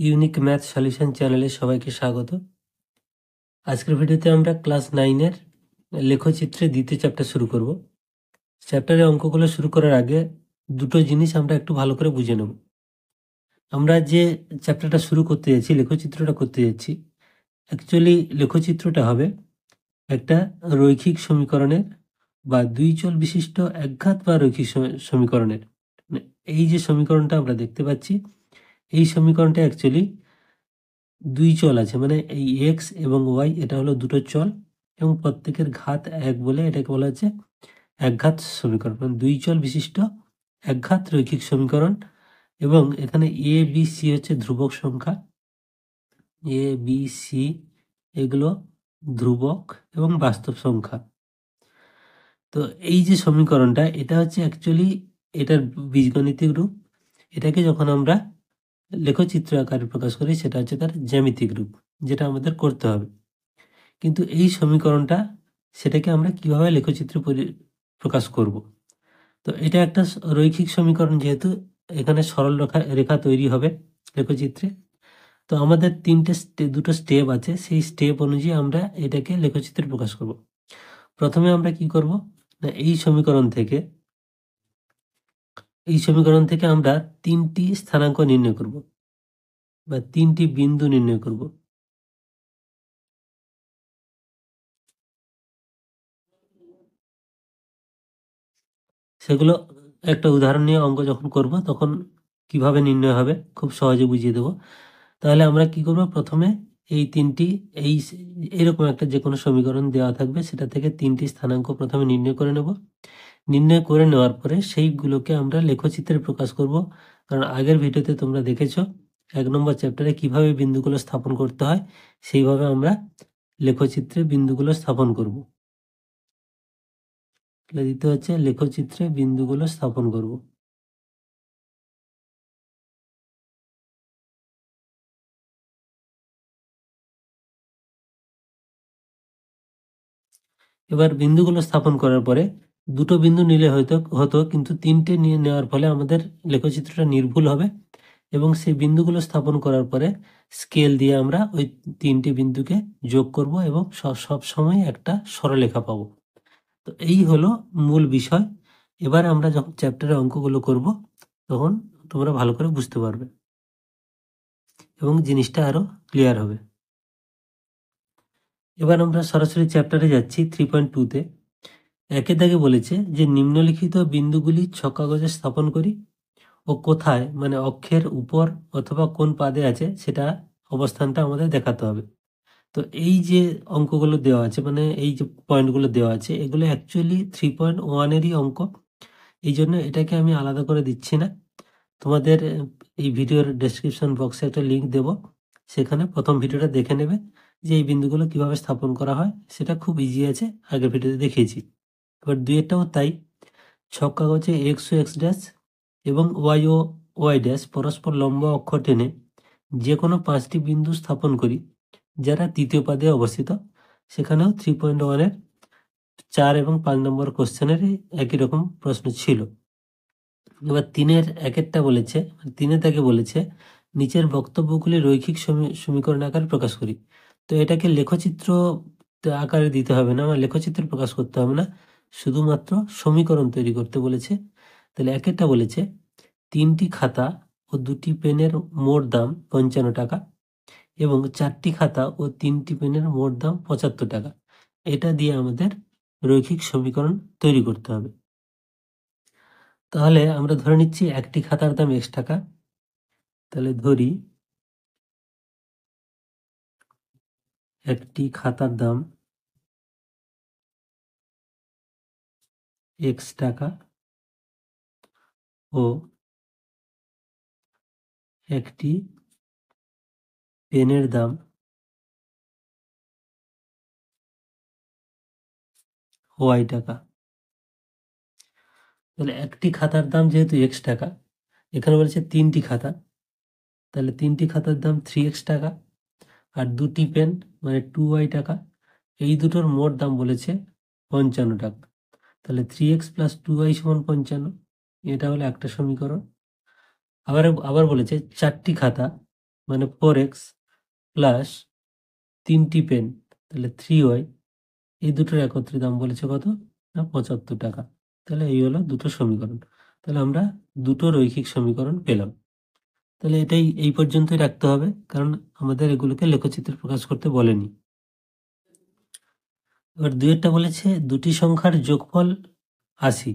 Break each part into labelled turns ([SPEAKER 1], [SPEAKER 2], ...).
[SPEAKER 1] Unique math solution চ্যানেলে সবাইকে স্বাগত। আজকের ভিডিওতে আমরা ক্লাস 9-এর লেখচিত্রে দ্বিতীয় চ্যাপ্টার শুরু করব। চ্যাপ্টারের অঙ্কগুলো শুরু করার আগে দুটো জিনিস আমরা একটু ভালো করে বুঝে নেব। আমরা যে চ্যাপ্টারটা শুরু করতে যাচ্ছি, লেখচিত্রটা করতে যাচ্ছি, অ্যাকচুয়ালি লেখচিত্রটা হবে একটা রৈখিক সমীকরণের বা দুই চল বিশিষ্ট একঘাত বা রৈখিক সমীকরণের। মানে এই যে সমীকরণটা আমরা দেখতে পাচ্ছি, এই সমীকরণটা অ্যাকচুয়ালি দুই চল আছে, মানে এই এক্স এবং ওয়াই এটা হলো দুটো চল এবং প্রত্যেকের ঘাত এক বলে এটাকে বলা হচ্ছে একঘাত সমীকরণ, মানে দুই চল বিশিষ্ট একঘাত রৈখিক সমীকরণ। এবং এখানে এ বি সি হচ্ছে ধ্রুবক সংখ্যা, এ বি সি এগুলো ধ্রুবক এবং বাস্তব সংখ্যা। তো এই যে সমীকরণটা এটা হচ্ছে অ্যাকচুয়ালি এটার বীজগণিতিক রূপ। এটাকে যখন আমরা লেখচিত্র আকারে প্রকাশ করি সেটা হচ্ছে তার জ্যামিতিক রূপ, যেটা আমাদের করতে হবে। কিন্তু এই সমীকরণটা সেটাকে আমরা কিভাবে লেখচিত্রে প্রকাশ করব। তো এটা একটা রৈখিক সমীকরণ, যেহেতু এখানে সরল রেখা তৈরি হবে লেখচিত্রে। তো আমাদের দুটো স্টেপ আছে, সেই স্টেপ অনুযায়ী আমরা এটাকে লেখচিত্রে প্রকাশ করব। প্রথমে আমরা কি করব না, এই সমীকরণ থেকে আমরা তিনটি স্থানাঙ্ক নির্ণয় করব বা তিনটি বিন্দু নির্ণয় করব। সেগুলো একটা উদাহরণ নিয়ে অঙ্ক যখন করব তখন কিভাবে নির্ণয় হবে খুব সহজে বুঝিয়ে দেব। তাহলে আমরা কি করব, প্রথমে এই তিনটি এরকম একটা যে কোনো সমীকরণ দেওয়া থাকবে সেটা থেকে তিনটি স্থানাঙ্ক প্রথমে নির্ণয় করে নেব। নির্ণয় করে নেওয়ার পরে সেইগুলোকে আমরা লেখচিত্রে প্রকাশ করব। কারণ আগের ভিডিওতে তোমরা দেখেছো 1 নম্বর চ্যাপ্টারে কিভাবে বিন্দুগুলো স্থাপন করতে হয়, সেইভাবে আমরা লেখচিত্রে বিন্দুগুলো স্থাপন করব। দিতে হচ্ছে লেখচিত্রে বিন্দুগুলো স্থাপন করব। এবার বিন্দুগুলো স্থাপন করার পরে দুটো বিন্দু নিলে হতো, কিন্তু তিনটে নিয়ে নেওয়ার ফলে আমাদের লেখচিত্রটা নির্ভুল হবে। এবং সেই বিন্দুগুলো স্থাপন করার পরে স্কেল দিয়ে আমরা ওই তিনটি বিন্দুকে যোগ করব এবং সব সময় একটা সরলরেখা পাবো। তো এই হলো মূল বিষয়। এবার আমরা যখন চ্যাপ্টারের অঙ্কগুলো করব তখন তোমরা ভালো করে বুঝতে পারবে এবং জিনিসটা আরো ক্লিয়ার হবে। এবার আমরা সরাসরি চ্যাপ্টারে যাচ্ছি 3.2-তে। একে দাগে বলেছে যে নিম্নলিখিত বিন্দুগুলি ছক কাগজে স্থাপন করি ও কোথায়, মানে অক্ষের উপর অথবা কোন পাদে আছে সেটা অবস্থানটা আমাদের দেখাতে হবে। তো এই যে অঙ্কগুলো দেওয়া আছে, মানে এই যে পয়েন্টগুলো দেওয়া আছে, এগুলো অ্যাকচুয়ালি 3.1-এরই অঙ্ক। এই জন্য এটাকে আমি আলাদা করে দিচ্ছি না। তোমাদের এই ভিডিওর ডেসক্রিপশন বক্সে একটা লিঙ্ক দেব, সেখানে প্রথম ভিডিওটা দেখে নেবে যে এই বিন্দুগুলো কিভাবে স্থাপন করা হয়। সেটা খুব ইজি আছে, আগের ভিডিওতে দেখিয়েছি। এবার দুইটাও তাই। ছক কাগজে এক্স ও এক্স ড্যাশ এবং ওয়াই ও ওয়াই ড্যাশ পরস্পর লম্ব অক্ষর টেনে যে কোনো 5টি বিন্দু স্থাপন করি যারা তৃতীয় পাদে অবস্থিত। সেখানেও 3.1-এর 4 এবং 5 নম্বর কোশ্চেনের একই রকম প্রশ্ন ছিল। এবার 3-1-টা বলেছে, 3 বলেছে নিচের বক্তব্যগুলি রৈখিক সমীকরণ আকারে প্রকাশ করি। তো এটাকে লেখচিত্র আকারে দিতে হবে না, লেখচিত্রে প্রকাশ করতে হবে না, শুধুমাত্র সমীকরণ তৈরি করতে বলেছে। তাহলে 1-টা বলেছে 3টি খাতা ও 2টি পেনের মোট দাম 55 টাকা এবং 4টি খাতা ও 3টি পেনের মোট দাম 75 টাকা। এটা দিয়ে আমাদের রৈখিক সমীকরণ তৈরি করতে হবে। তাহলে আমরা ধরে নিচ্ছি একটি খাতার দাম x টাকা। তাহলে ধরি একটি খাতার দাম x টাকা ও একটি পেনের দাম y টাকা। তাহলে একটি খাতার দাম যেহেতু x টাকা, এখানে বলেছে 3টি খাতা, তাহলে 3টি খাতার দাম 3x টাকা আর 2টি পেন মানে 2y টাকা। এই দুটোর মোট দাম বলেছে 55 টাকা। তাহলে 3x + 2y = 55। এটা হলো একটা সমীকরণ। আবার বলেছে 4টি খাতা মানে 4x প্লাস 3টি পেন তাহলে 3y, এই দুটোর একত্রে দাম বলেছে কত না 75 টাকা। তাহলে এই হলো দুটো সমীকরণ। তাহলে আমরা দুটো রৈখিক সমীকরণ পেলাম। তাহলে এটাই এই পর্যন্তই রাখতে হবে, কারণ আমাদের এগুলোকে লেখচিত্রে প্রকাশ করতে বলেনি। এবার দুইয়েরটা বলেছে দুটি সংখ্যার যোগফল 80।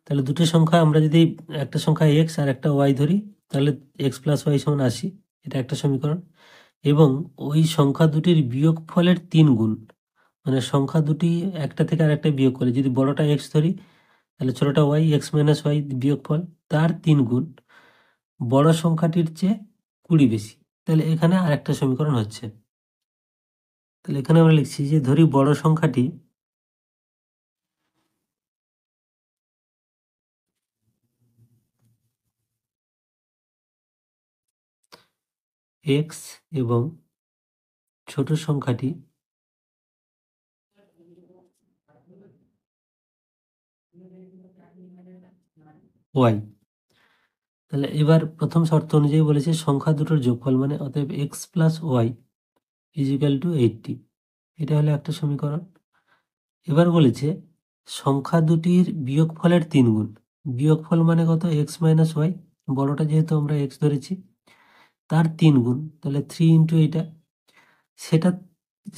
[SPEAKER 1] তাহলে দুটো সংখ্যা আমরা যদি একটা সংখ্যা এক্স আর একটা ওয়াই ধরি, তাহলে এক্স প্লাস ওয়াই সমান 80, এটা একটা সমীকরণ। এবং ওই সংখ্যা দুটির বিয়োগফলের 3 গুণ, মানে সংখ্যা দুটি একটা থেকে আর একটা বিয়োগ করে, যদি বড়টা এক্স ধরি তাহলে ছোটটা ওয়াই, এক্স মাইনাস ওয়াই বিয়োগফল তার 3 গুণ বড় সংখ্যাটির চেয়ে 20 বেশি। তাহলে এখানে আর একটা সমীকরণ হচ্ছে। তাহলে এখানে আমরা লিখছি যে ধরি বড় সংখ্যাটি এক্স এবং ছোট সংখ্যাটি ওয়াই। তাহলে এবার প্রথম শর্ত অনুযায়ী বলেছে সংখ্যা দুটোর যোগফল, মানে অতএব X plus Y is equal to 80, এটা হলো একটা সমীকরণ। এবার বলেছে সংখ্যা দুটির বিয়োগফলের 3 গুণ, বিয়োগফল মানে কত এক্স মাইনাস ওয়াই, বড়টা যেহেতু আমরা এক্স ধরেছি তার 3 গুণ, তাহলে 3 ইন্টু এটা,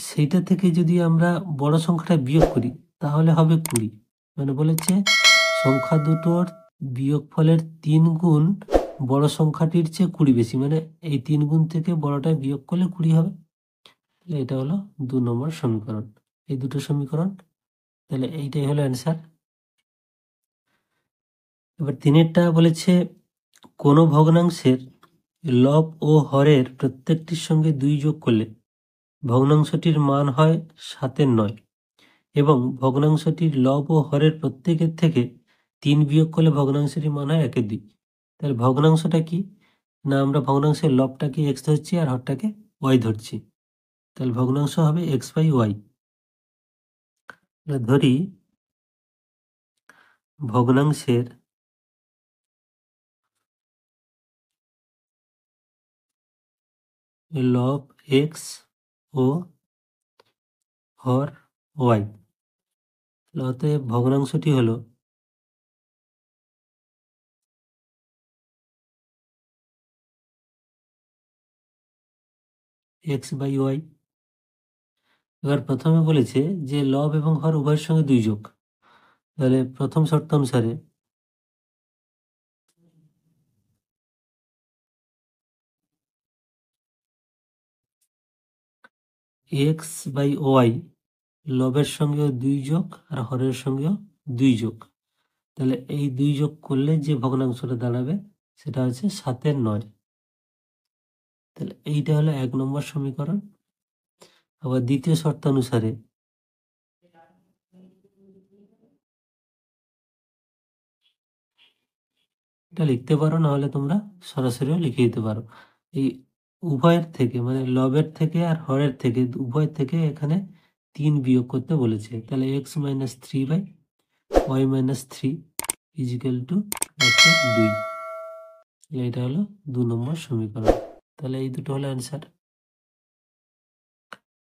[SPEAKER 1] সেইটা থেকে যদি আমরা বড় সংখ্যাটা বিয়োগ করি তাহলে হবে 20। মানে বলেছে সংখ্যা দুটোর বিয়োগফলের 3 গুণ বড় সংখ্যাটির চেয়ে 20 বেশি, মানে এই 3 গুণ থেকে বড়টা বিয়োগ করলে 20 হবে। তাহলে এটা হলো 2 নম্বর সমীকরণ। এই দুটো সমীকরণ, তাহলে এইটাই হলো অ্যান্সার। এবার 3-এরটা বলেছে কোনো ভগ্নাংশের লব ও হরের প্রত্যেকটির সঙ্গে 2 যোগ করলে ভগ্নাংশটির মান হয় 7/9, এবং ভগ্নাংশটির লব ও হরের প্রত্যেকের থেকে 3 বিয়োগ করলে ভগ্নাংশটির মান হয় 1/2। তাহলে ভগ্নাংশটা কি না, আমরা ভগ্নাংশের লবটাকে এক্স ধরছি আর হরটাকে ওয়াই ধরছি, তাহলে ভগ্নাংশ হবে এক্স বাই ওয়াই। ধরি ভগ্নাংশের লব এক্স ও হর ওয়াই, অতএব ভগ্নাংশটি হলো এক্স বাই ওয়াই। এবার প্রথমে বলেছে যে লব এবং হর উভয়ের সঙ্গে 2 যোগ, তাহলে প্রথম শর্ত অনুসারে এক্স বাই ওয়াই লবের সঙ্গেও 2 যোগ আর হরের সঙ্গেও 2 যোগ, তাহলে এই 2 যোগ করলে যে ভগ্নাংশটা দাঁড়াবে সেটা হচ্ছে 7/9। তাহলে এইটা হলো 1 নম্বর সমীকরণ। আবার দ্বিতীয় শর্ত অনুসারে এটা লিখতে পারো, নাহলে তোমরা সরাসরিও লিখে দিতে পারো। এই উভয়ের থেকে, মানে লবের থেকে আর হরের থেকে, উভয়ের থেকে এখানে 3 বিয়োগ করতে বলেছে। তাহলে X minus 3 by Y minus 3 is equal to 2। এটা হলো 2 নম্বর সমীকরণ। তাহলে এই দুটো হলো অ্যান্সার।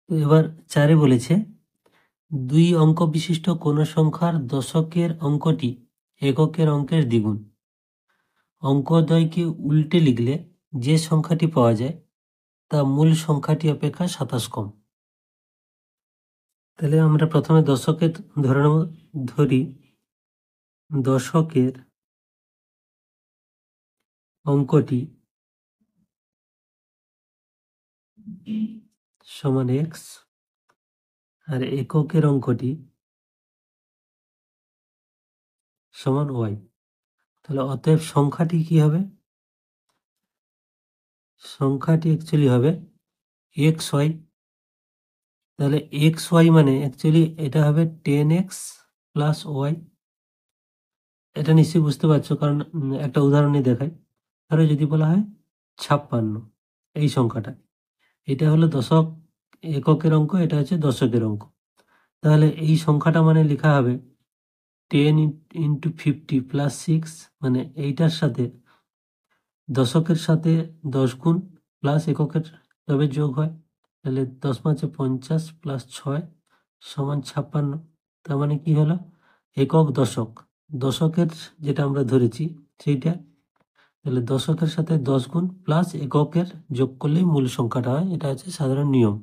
[SPEAKER 1] তো এবার 4-এ বলেছে 2 অঙ্ক বিশিষ্ট কোন সংখ্যার দশকের অঙ্কটি এককের অঙ্কের দ্বিগুণ। অঙ্কদ্বয়কে উল্টে লিখলে যে সংখ্যাটি পাওয়া যায় তা মূল সংখ্যাটি অপেক্ষা 27 কম। তাহলে আমরা প্রথমে দশকের ধরে নেব। ধরি দশকের অঙ্কটি সমান এক্স আর এককের অঙ্কটি সমান ওয়াই। তাহলে অতএব সংখ্যাটি কি হবে, সংখ্যাটি অ্যাকচুয়ালি হবে এক্স ওয়াই। তাহলে এক্স ওয়াই মানে অ্যাকচুয়ালি এটা হবে 10x প্লাস ওয়াই। এটা নিশ্চয়ই বুঝতে পারছো, কারণ একটা উদাহরণে দেখাই। ধরো যদি বলা হয় 56, এই সংখ্যাটা, এটা হলো দশক এককের অঙ্ক, এটা হচ্ছে দশকের অঙ্ক। তাহলে এই সংখ্যাটা মানে লেখা হবে 10 ইন্টু 50 প্লাস 6, মানে এইটার সাথে দশকের সাথে 10 গুণ প্লাস এককের তবে যোগ হয়, তাহলে 10×5 = 50 + 6 = 56। তার মানে কি হলো, একক দশক, দশকের যেটা আমরা ধরেছি সেইটা, তাহলে দশকের সাথে 10 গুণ প্লাস এককের যোগ করলেই মূল সংখ্যাটা হয়, এটা হচ্ছে সাধারণ নিয়ম।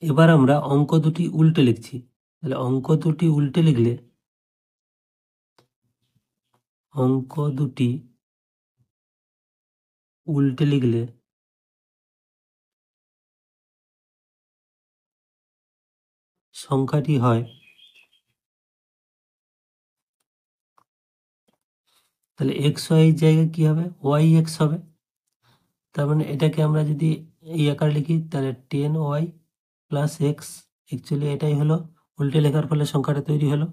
[SPEAKER 1] এবার আমরা অঙ্ক দুটি উল্টে লিখছি, তাহলে অঙ্ক দুটি উল্টে লিখলে সংখ্যাটি হয়, তাহলে এক্স ওয়াই জায়গায় কি হবে, ওয়াই এক্স হবে। তার মানে এটাকে আমরা যদি এই আকারে লিখি তাহলে 10y + x, অ্যাকচুয়ালি এটাই হলো, উল্টে লেখার ফলে সংখ্যাটা তৈরি হলো।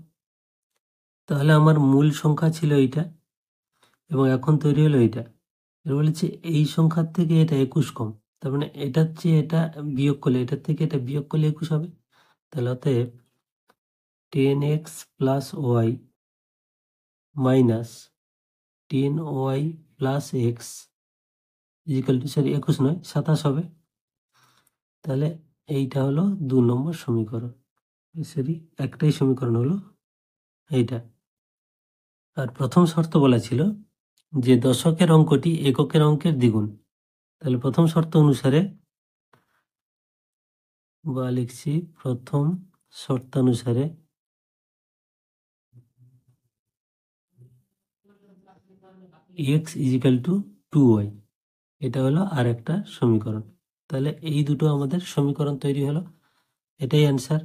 [SPEAKER 1] তাহলে আমার মূল সংখ্যা ছিল এইটা এবং এখন তৈরি হলো এইটা। এর বলেছে এই সংখ্যার থেকে এটা 21 কম, তার মানে এটার চেয়ে এটা বিয়োগ করলে, এটার থেকে এটা বিয়োগ করলে 21 হবে। তাহলে অতএব 10x + y - 10y + x sorry 21 নয় 27 হবে। তাহলে এইটা হলো 2 নম্বর সমীকরণ, সরি একটাই সমীকরণ হলো এইটা। আর প্রথম শর্ত বলা ছিল যে দশকের অঙ্কটি এককের অঙ্কের দ্বিগুণ, তাহলে প্রথম শর্ত অনুসারে বা লিখছি প্রথম শর্তানুসারে x = 2y, এটা হলো আর একটা সমীকরণ। তাহলে এই দুটো আমাদের সমীকরণ তৈরি হলো, এটাই অ্যান্সার।